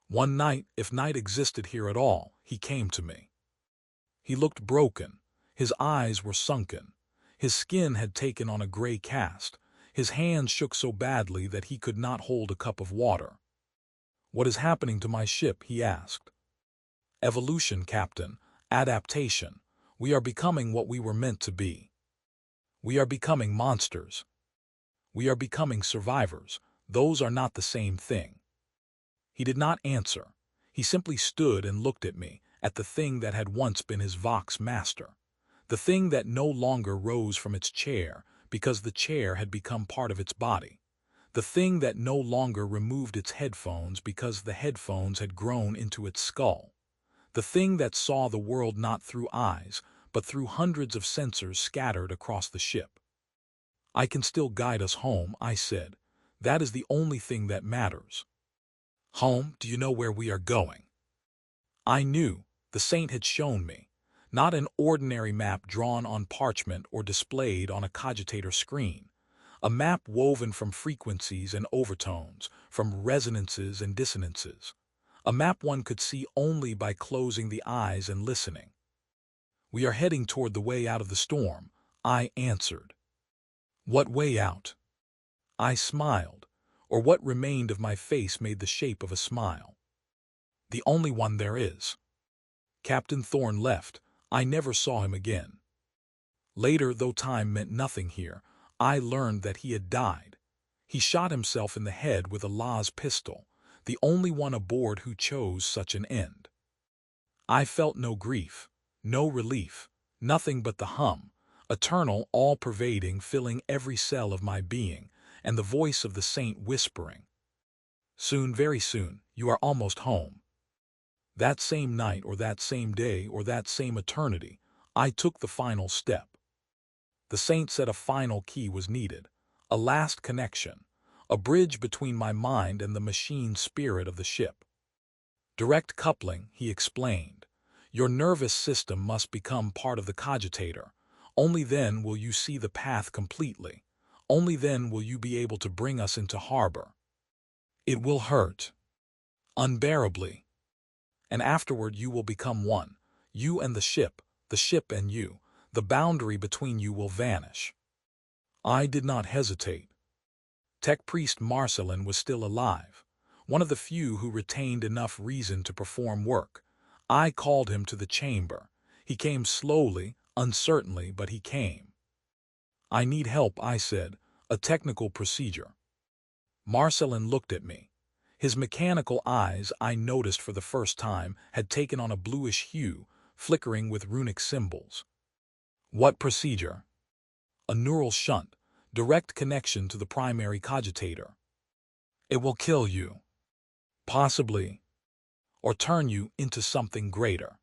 One night, if night existed here at all, he came to me. He looked broken. His eyes were sunken. His skin had taken on a gray cast. His hands shook so badly that he could not hold a cup of water. "What is happening to my ship?" he asked. "Evolution, Captain. Adaptation. We are becoming what we were meant to be. We are becoming monsters. We are becoming survivors. Those are not the same thing." He did not answer. He simply stood and looked at me, at the thing that had once been his Vox Master. The thing that no longer rose from its chair because the chair had become part of its body. The thing that no longer removed its headphones because the headphones had grown into its skull. The thing that saw the world not through eyes, but through hundreds of sensors scattered across the ship. "I can still guide us home," I said. "That is the only thing that matters." "Home? Do you know where we are going?" I knew. The saint had shown me. Not an ordinary map drawn on parchment or displayed on a cogitator screen. A map woven from frequencies and overtones, from resonances and dissonances. A map one could see only by closing the eyes and listening. "We are heading toward the way out of the storm," I answered. "What way out?" I smiled. or what remained of my face made the shape of a smile. The only one there is. Captain Thorne left. I never saw him again. Later, though time meant nothing here, I learned that he had died. He shot himself in the head with a Las pistol, the only one aboard who chose such an end. I felt no grief, no relief, nothing but the hum, eternal, all-pervading, filling every cell of my being, and the voice of the saint whispering, "Soon, very soon, you are almost home." That same night, or that same day, or that same eternity, I took the final step. The saint said a final key was needed, a last connection, a bridge between my mind and the machine spirit of the ship. Direct coupling, he explained. Your nervous system must become part of the cogitator. Only then will you see the path completely. Only then will you be able to bring us into harbor. It will hurt. Unbearably. And afterward you will become one. You and the ship and you. The boundary between you will vanish. I did not hesitate. Tech Priest Marcelin was still alive, one of the few who retained enough reason to perform work. I called him to the chamber. He came slowly, uncertainly, but he came. "I need help," I said, "a technical procedure." Marcelin looked at me. His mechanical eyes, I noticed for the first time, had taken on a bluish hue, flickering with runic symbols. "What procedure?" "A neural shunt, direct connection to the primary cogitator." "It will kill you." "Possibly. Or turn you into something greater."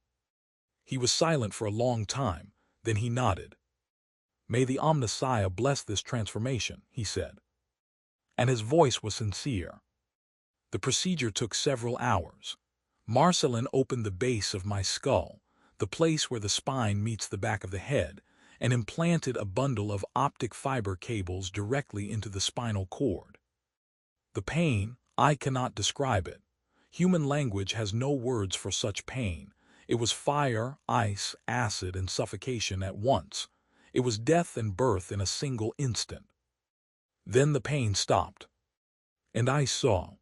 He was silent for a long time, then he nodded. "May the Omnissiah bless this transformation," he said. And his voice was sincere. The procedure took several hours. Marcelin opened the base of my skull, the place where the spine meets the back of the head, and implanted a bundle of optic fiber cables directly into the spinal cord. The pain, I cannot describe it. Human language has no words for such pain. It was fire, ice, acid, and suffocation at once. It was death and birth in a single instant. Then the pain stopped. And I saw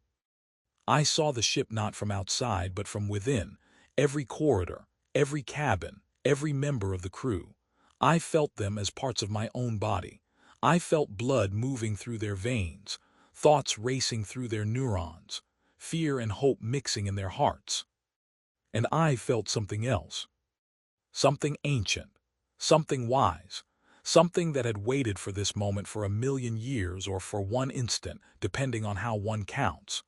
the ship not from outside but from within, every corridor, every cabin, every member of the crew. I felt them as parts of my own body. I felt blood moving through their veins, thoughts racing through their neurons, fear and hope mixing in their hearts. And I felt something else. Something ancient, something wise, something that had waited for this moment for 1,000,000 years or for one instant, depending on how one counts.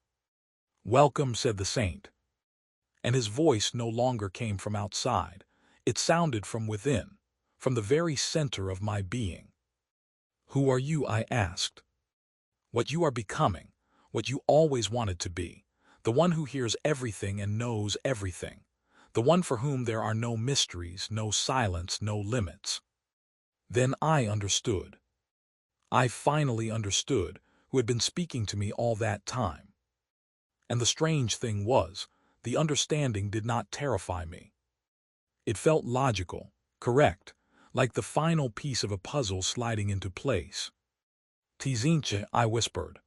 "Welcome," said the saint. And his voice no longer came from outside. It sounded from within, from the very center of my being. "Who are you?" I asked. "What you are becoming, what you always wanted to be, the one who hears everything and knows everything, the one for whom there are no mysteries, no silence, no limits." Then I understood. I finally understood who had been speaking to me all that time. And the strange thing was, the understanding did not terrify me. It felt logical, correct, like the final piece of a puzzle sliding into place. "Tzeentch," I whispered.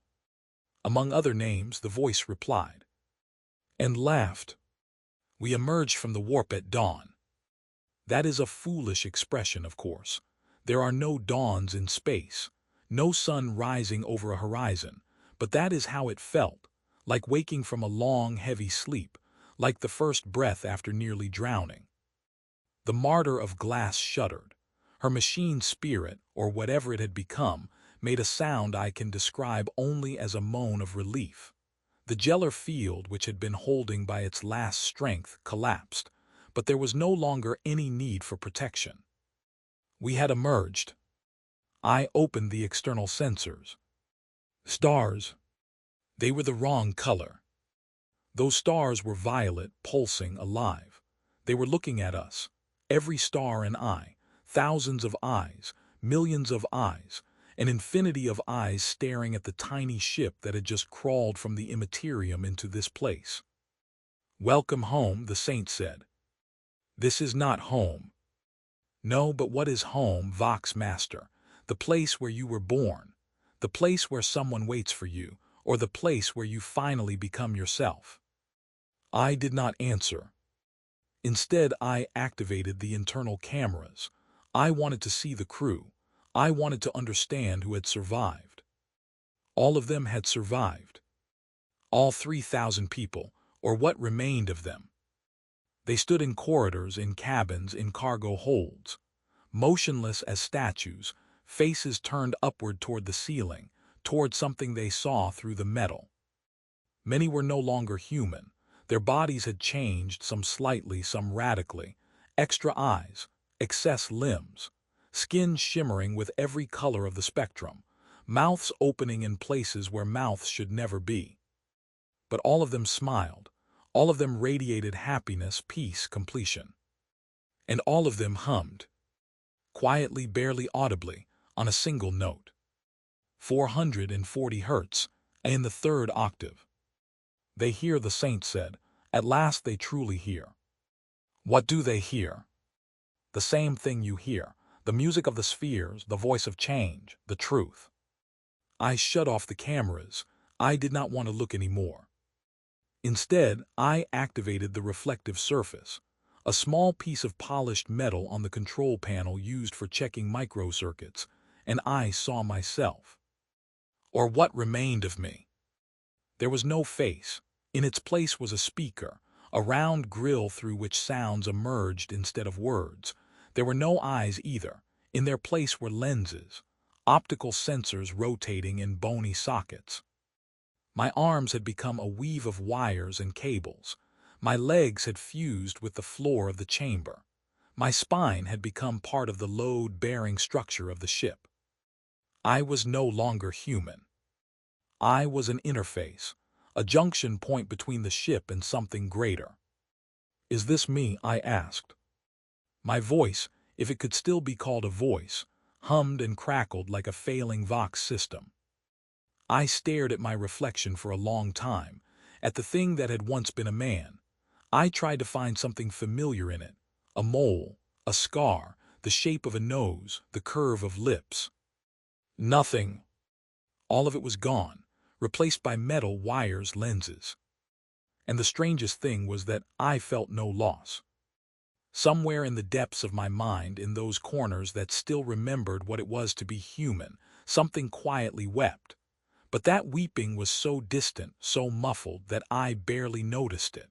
Among other names, the voice replied. And laughed. "We emerged from the warp at dawn." That is a foolish expression, of course. There are no dawns in space, no sun rising over a horizon, but that is how it felt, like waking from a long, heavy sleep, like the first breath after nearly drowning. The martyr of glass shuddered. Her machine spirit, or whatever it had become, made a sound I can describe only as a moan of relief. The Gellar field, which had been holding by its last strength, collapsed, but there was no longer any need for protection. We had emerged. I opened the external sensors. Stars. They were the wrong color. Those stars were violet, pulsing, alive. They were looking at us. Every star an eye, thousands of eyes, millions of eyes, an infinity of eyes staring at the tiny ship that had just crawled from the immaterium into this place. "Welcome home," the saint said. "This is not home." "No, but what is home, Vox Master? The place where you were born, the place where someone waits for you, or the place where you finally become yourself? I did not answer. Instead, I activated the internal cameras. I wanted to see the crew. I wanted to understand who had survived. All of them had survived. All 3,000 people, or what remained of them. They stood in corridors, in cabins, in cargo holds, motionless as statues, faces turned upward toward the ceiling, toward something they saw through the metal. Many were no longer human. Their bodies had changed, some slightly, some radically. Extra eyes, excess limbs, skin shimmering with every color of the spectrum, mouths opening in places where mouths should never be. But all of them smiled. All of them radiated happiness, peace, completion. And all of them hummed, quietly, barely audibly, on a single note. 440 hertz, in the third octave. They hear, the saint said. At last they truly hear. What do they hear? The same thing you hear, the music of the spheres, the voice of change, the truth. I shut off the cameras. I did not want to look anymore. Instead, I activated the reflective surface, a small piece of polished metal on the control panel used for checking microcircuits, and I saw myself. Or what remained of me. There was no face. In its place was a speaker, a round grill through which sounds emerged instead of words. There were no eyes either. In their place were lenses, optical sensors rotating in bony sockets. My arms had become a weave of wires and cables. My legs had fused with the floor of the chamber. My spine had become part of the load-bearing structure of the ship. I was no longer human. I was an interface, a junction point between the ship and something greater. Is this me? I asked. My voice, if it could still be called a voice, hummed and crackled like a failing Vox system. I stared at my reflection for a long time, at the thing that had once been a man. I tried to find something familiar in it, a mole, a scar, the shape of a nose, the curve of lips. Nothing. All of it was gone, replaced by metal, wires, lenses. And the strangest thing was that I felt no loss. Somewhere in the depths of my mind, in those corners that still remembered what it was to be human, something quietly wept. But that weeping was so distant, so muffled, that I barely noticed it,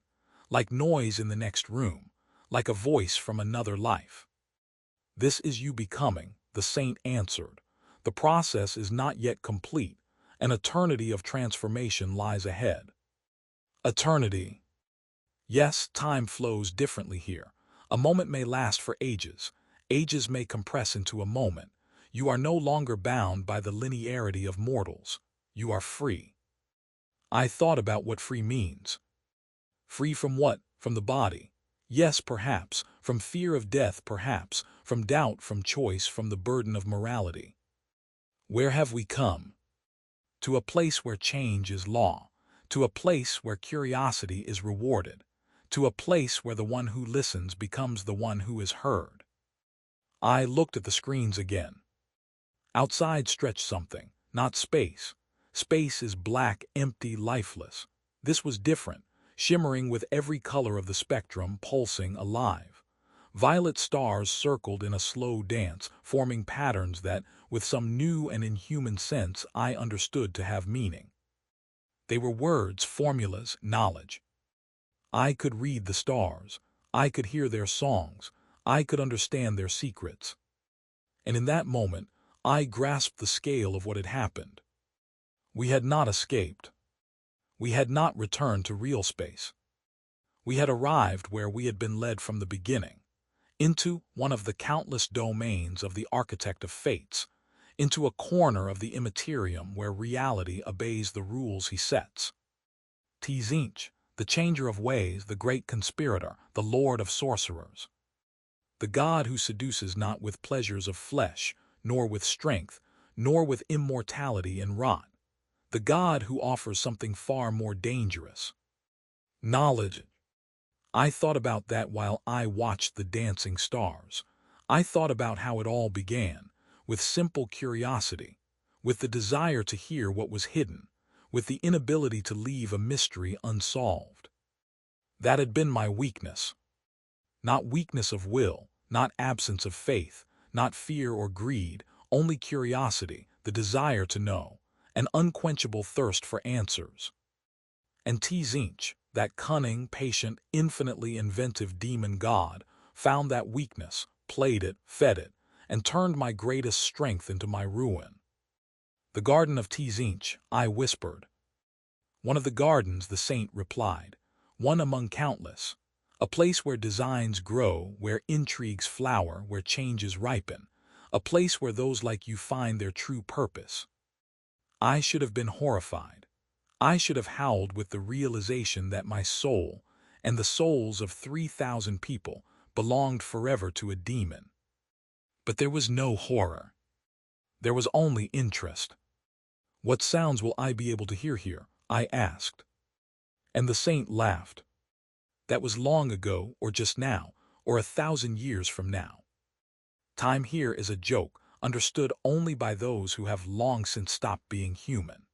like noise in the next room, like a voice from another life. This is you becoming, the saint answered. The process is not yet complete. An eternity of transformation lies ahead. Eternity. Yes, time flows differently here. A moment may last for ages. Ages may compress into a moment. You are no longer bound by the linearity of mortals. You are free. I thought about what free means. Free from what? From the body. Yes, perhaps. From fear of death, perhaps. From doubt, from choice, from the burden of morality. Where have we come? To a place where change is law. To a place where curiosity is rewarded. To a place where the one who listens becomes the one who is heard. I looked at the screens again. Outside stretched something, not space. Space is black, empty, lifeless. This was different, shimmering with every color of the spectrum, pulsing, alive. Violet stars circled in a slow dance, forming patterns that, with some new and inhuman sense, I understood to have meaning. They were words, formulas, knowledge. I could read the stars. I could hear their songs. I could understand their secrets. And in that moment, I grasped the scale of what had happened. We had not escaped. We had not returned to real space. We had arrived where we had been led from the beginning, into one of the countless domains of the architect of fates, into a corner of the immaterium where reality obeys the rules he sets. Tzeentch, the changer of ways, the great conspirator, the lord of sorcerers. The god who seduces not with pleasures of flesh, nor with strength, nor with immortality and rot. The God who offers something far more dangerous. Knowledge. I thought about that while I watched the dancing stars. I thought about how it all began, with simple curiosity, with the desire to hear what was hidden, with the inability to leave a mystery unsolved. That had been my weakness. Not weakness of will, not absence of faith, not fear or greed, only curiosity, the desire to know, an unquenchable thirst for answers. And Tzeentch, that cunning, patient, infinitely inventive demon god, found that weakness, played it, fed it, and turned my greatest strength into my ruin. "The garden of Tzeentch," I whispered. "One of the gardens," the saint replied, "one among countless. A place where designs grow, where intrigues flower, where changes ripen. A place where those like you find their true purpose." I should have been horrified. I should have howled with the realization that my soul, and the souls of 3,000 people, belonged forever to a demon. But there was no horror. There was only interest. "What sounds will I be able to hear here?" I asked. And the saint laughed. "That was long ago, or just now, or 1,000 years from now. Time here is a joke, understood only by those who have long since stopped being human.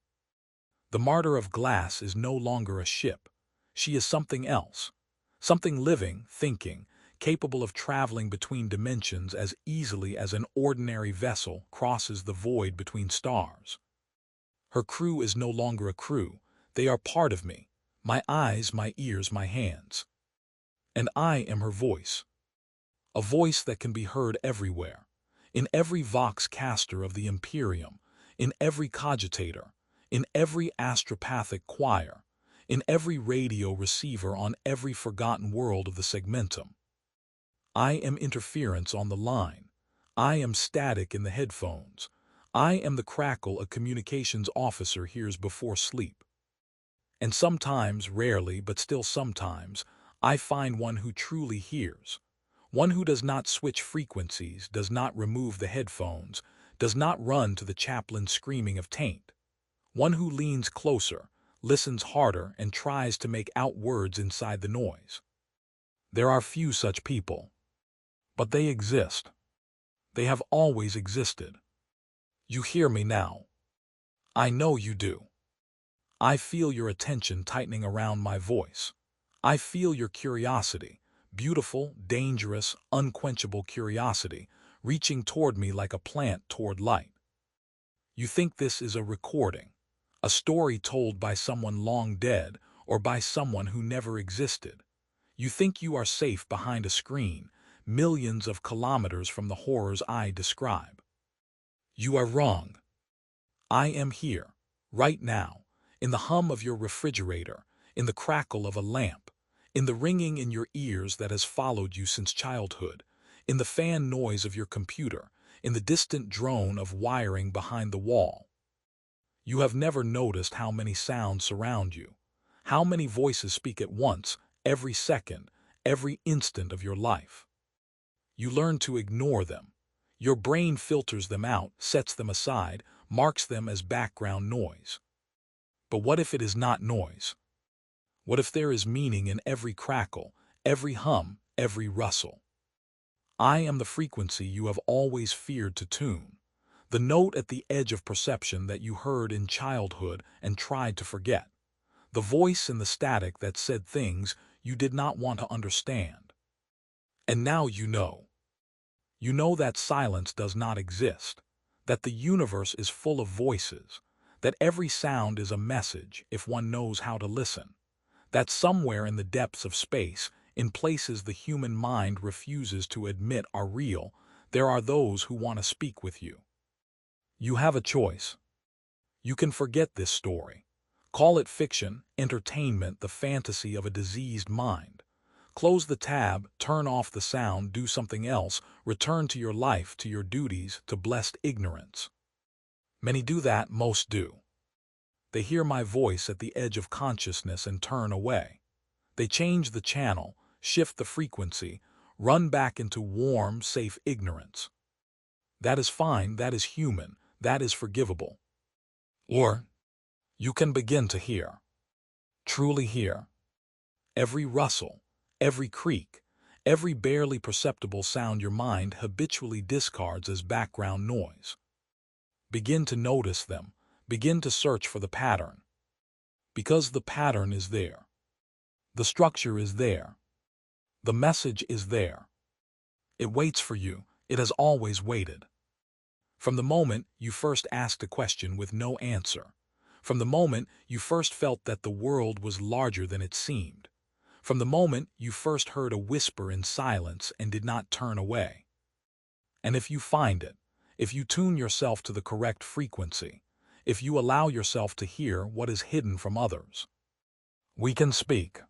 The martyr of glass is no longer a ship. She is something else. Something living, thinking, capable of traveling between dimensions as easily as an ordinary vessel crosses the void between stars. Her crew is no longer a crew. They are part of me, my eyes, my ears, my hands. And I am her voice. A voice that can be heard everywhere, in every Vox Caster of the Imperium, in every cogitator, in every astropathic choir, in every radio receiver on every forgotten world of the segmentum. I am interference on the line. I am static in the headphones. I am the crackle a communications officer hears before sleep. And sometimes, rarely, but still sometimes, I find one who truly hears. One who does not switch frequencies, does not remove the headphones, does not run to the chaplain's screaming of taint. One who leans closer, listens harder, and tries to make out words inside the noise. There are few such people. But they exist. They have always existed. You hear me now. I know you do. I feel your attention tightening around my voice. I feel your curiosity, beautiful, dangerous, unquenchable curiosity, reaching toward me like a plant toward light. You think this is a recording, a story told by someone long dead or by someone who never existed. You think you are safe behind a screen, millions of kilometers from the horrors I describe. You are wrong. I am here, right now, in the hum of your refrigerator, in the crackle of a lamp, in the ringing in your ears that has followed you since childhood, in the fan noise of your computer, in the distant drone of wiring behind the wall. You have never noticed how many sounds surround you, how many voices speak at once, every second, every instant of your life. You learn to ignore them. Your brain filters them out, sets them aside, marks them as background noise. But what if it is not noise? What if there is meaning in every crackle, every hum, every rustle? I am the frequency you have always feared to tune, the note at the edge of perception that you heard in childhood and tried to forget, the voice in the static that said things you did not want to understand. And now you know. You know that silence does not exist, that the universe is full of voices, that every sound is a message if one knows how to listen, that somewhere in the depths of space, in places the human mind refuses to admit are real, there are those who want to speak with you. You have a choice. You can forget this story. Call it fiction, entertainment, the fantasy of a diseased mind. Close the tab, turn off the sound, do something else, return to your life, to your duties, to blessed ignorance. Many do that, most do. They hear my voice at the edge of consciousness and turn away. They change the channel, shift the frequency, run back into warm, safe ignorance. That is fine, that is human, that is forgivable. Or you can begin to hear. Truly hear. Every rustle, every creak, every barely perceptible sound your mind habitually discards as background noise. Begin to notice them, begin to search for the pattern. Because the pattern is there. The structure is there. The message is there. It waits for you. It has always waited. From the moment you first asked a question with no answer, from the moment you first felt that the world was larger than it seemed, from the moment you first heard a whisper in silence and did not turn away. And if you find it, if you tune yourself to the correct frequency, if you allow yourself to hear what is hidden from others, we can speak.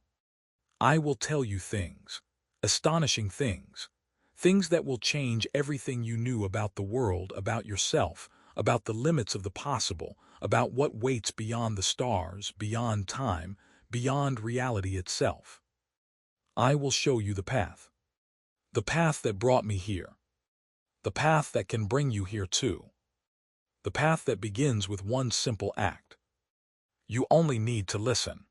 I will tell you things, astonishing things, things that will change everything you knew about the world, about yourself, about the limits of the possible, about what waits beyond the stars, beyond time, beyond reality itself. I will show you the path that brought me here, the path that can bring you here too, the path that begins with one simple act. You only need to listen.